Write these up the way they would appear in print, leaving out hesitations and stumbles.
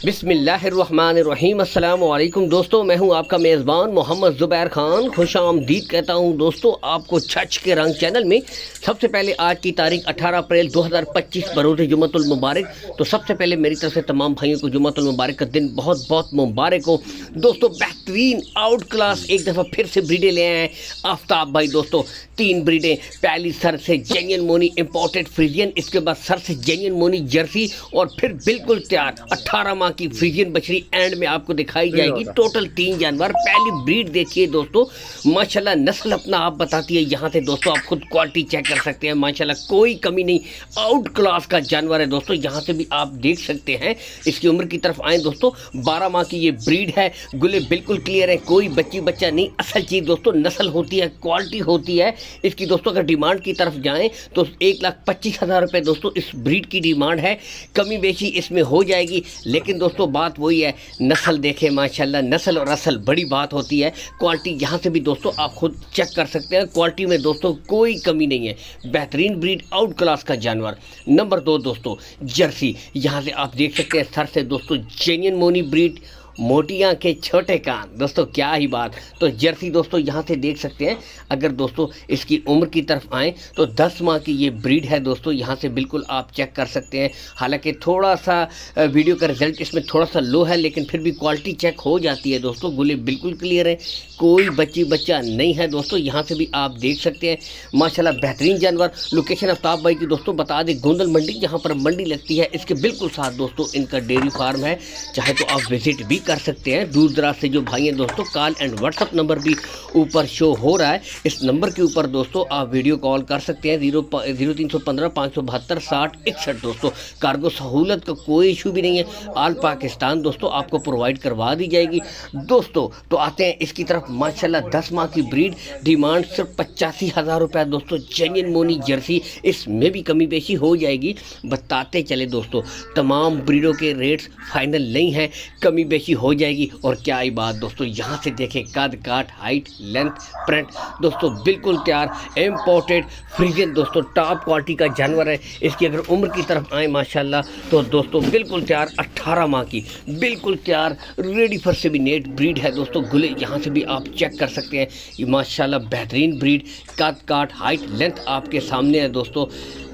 बिस्मिल्लाहिर्रहमानिर्रहीम। अस्सलाम वालेकुम दोस्तों, मैं हूं आपका मेज़बान मोहम्मद ज़ुबैर खान। खुश आमदीद कहता हूं दोस्तों आपको छछ के रंग चैनल में। सबसे पहले आज की तारीख 18 अप्रैल 2025 बरोज़ जुमअतुल मुबारक। तो सबसे पहले मेरी तरफ से तमाम भाइयों को जुमअतुल मुबारक का दिन बहुत बहुत मुबारक हो। दोस्तों बेहतरीन आउट क्लास एक दफ़ा फिर से ब्रीडें ले आए हैं आफ्ताब भाई। दोस्तों 3 ब्रीडें, पहली सर से जेन्युइन मोनी इंपोर्टेड फ्रीजियन, इसके बाद सर से जेन्युइन मोनी जर्सी, और फिर बिल्कुल तैयार 18 माह की फ्रीजियन बछड़ी एंड में आपको दिखाई जाएगी। टोटल 3 जानवर। पहली ब्रीड देखिए दोस्तों, माशाल्लाह नस्ल अपना आप बताती है। यहाँ से दोस्तों आप खुद क्वालिटी चेक कर सकते हैं, माशाल्लाह कोई कमी नहीं, आउट क्लास का जानवर है दोस्तों। यहाँ से भी आप देख सकते हैं। इसकी उम्र की तरफ आए दोस्तों, 12 माह की ये ब्रीड है। गुले बिल्कुल क्लियर है, कोई बच्चा नहीं। असल चीज़ दोस्तों नस्ल होती है, क्वालिटी होती है इसकी। दोस्तों अगर डिमांड की तरफ जाएँ तो 1,25,000 रुपये दोस्तों इस ब्रीड की डिमांड है। कमी बेशी इसमें हो जाएगी, लेकिन दोस्तों बात वही है, नस्ल देखें माशाल्लाह, नस्ल और असल बड़ी बात होती है। क्वालिटी यहाँ से भी दोस्तों आप खुद चेक कर सकते हैं, क्वालिटी में दोस्तों कोई कमी नहीं है। बेहतरीन ब्रीड, आउट क्लास का जानवर। नंबर 2 दोस्तों जर्सी। यहाँ से आप देख सकते हैं सर से दोस्तों जेन्युइन मोनी ब्रीड, मोटी आंखें छोटे कान। दोस्तों क्या ही बात। तो जर्सी दोस्तों यहाँ से देख सकते हैं। अगर दोस्तों इसकी उम्र की तरफ आएँ तो 10 माह की ये ब्रीड है दोस्तों। यहाँ से बिल्कुल आप चेक कर सकते हैं। हालांकि थोड़ा सा वीडियो का रिजल्ट इसमें थोड़ा सा लो है, लेकिन फिर भी क्वालिटी चेक हो जाती है दोस्तों। गुले बिल्कुल क्लियर है, कोई बच्चा नहीं है दोस्तों। यहाँ से भी आप देख सकते हैं माशाल्लाह बेहतरीन जानवर। लोकेशन आफ्ताब भाई की दोस्तों बता दें, गोंदल मंडी, जहाँ पर मंडी लगती है इसके बिल्कुल साथ दोस्तों इनका डेयरी फार्म है। चाहे तो आप विजिट भी कर सकते हैं। दूर दराज से जो भाई हैं दोस्तों, कॉल एंड व्हाट्सअप नंबर भी ऊपर शो हो रहा है। इस नंबर के ऊपर दोस्तों आप वीडियो कॉल कर सकते हैं। 0315 572 60 61 दोस्तों। कार्गो सहूलत का कोई इशू भी नहीं है। ऑल पाकिस्तान दोस्तों आपको प्रोवाइड करवा दी जाएगी दोस्तों। तो आते हैं इसकी तरफ। माशाल्लाह 10 माह की ब्रीड, डिमांड सिर्फ 85,000 रुपये दोस्तों। जेन्युइन मोनी जर्सी, इसमें भी कमी बेशी हो जाएगी। बताते चले दोस्तों, तमाम ब्रीडों के रेट्स फाइनल नहीं हैं, कमी बेशी हो जाएगी। और क्या ही बात दोस्तों, यहाँ से देखें कद काट, हाइट, लेंथ, प्रिंट दोस्तों बिल्कुल तैयार, इम्पोर्टेड फ्रीजियन दोस्तों, टॉप क्वालिटी का जानवर है। इसकी अगर उम्र की तरफ आए माशाल्लाह तो दोस्तों बिल्कुल तैयार 18 माह की, बिल्कुल तैयार, रेडी फॉर सेमिनेट ब्रीड है दोस्तों। गुले यहाँ से भी आप चेक कर सकते हैं। ये माशाल्लाह बेहतरीन ब्रीड, कद काट, हाइट, लेंथ आपके सामने है दोस्तों,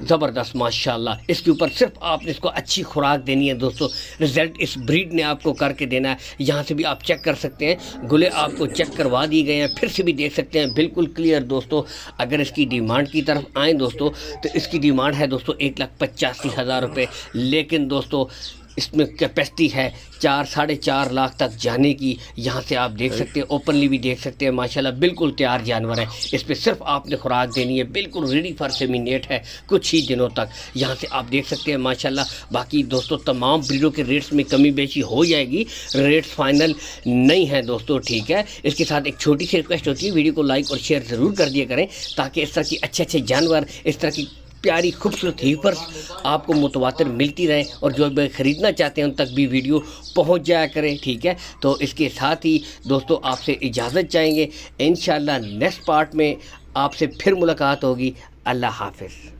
ज़बरदस्त माशाल्लाह। इसके ऊपर सिर्फ आपने इसको अच्छी खुराक देनी है दोस्तों, रिजल्ट इस ब्रीड ने आपको करके देना है। यहाँ से भी आप चेक कर सकते हैं, गुले आपको चेक करवा दिए गए हैं। फिर से भी देख सकते हैं बिल्कुल क्लियर दोस्तों। अगर इसकी डिमांड की तरफ आएँ दोस्तों तो इसकी डिमांड है दोस्तों 1,85,000 रुपये, लेकिन दोस्तों इसमें कैपेसिटी है 4-4.5 लाख तक जाने की। यहाँ से आप देख सकते हैं, ओपनली भी देख सकते हैं माशाल्लाह बिल्कुल तैयार जानवर है। इस पर सिर्फ आपने खुराक देनी है, बिल्कुल रेडी फॉर सेमिनेट है कुछ ही दिनों तक। यहाँ से आप देख सकते हैं माशाल्लाह। बाकी दोस्तों तमाम ब्रीडों के रेट्स में कमी बेशी हो जाएगी, रेट्स फाइनल नहीं है दोस्तों, ठीक है। इसके साथ एक छोटी सी रिक्वेस्ट होती है, वीडियो को लाइक और शेयर ज़रूर कर दिया करें, ताकि इस तरह की अच्छे जानवर, इस तरह की प्यारी खूबसूरत हीपर्स आपको मुतवातिर मिलती रहे, और जो भी ख़रीदना चाहते हैं उन तक भी वीडियो पहुंच जाया करें, ठीक है। तो इसके साथ ही दोस्तों आपसे इजाज़त चाहेंगे। इंशाल्लाह नेक्स्ट पार्ट में आपसे फिर मुलाकात होगी। अल्लाह हाफ़िज़।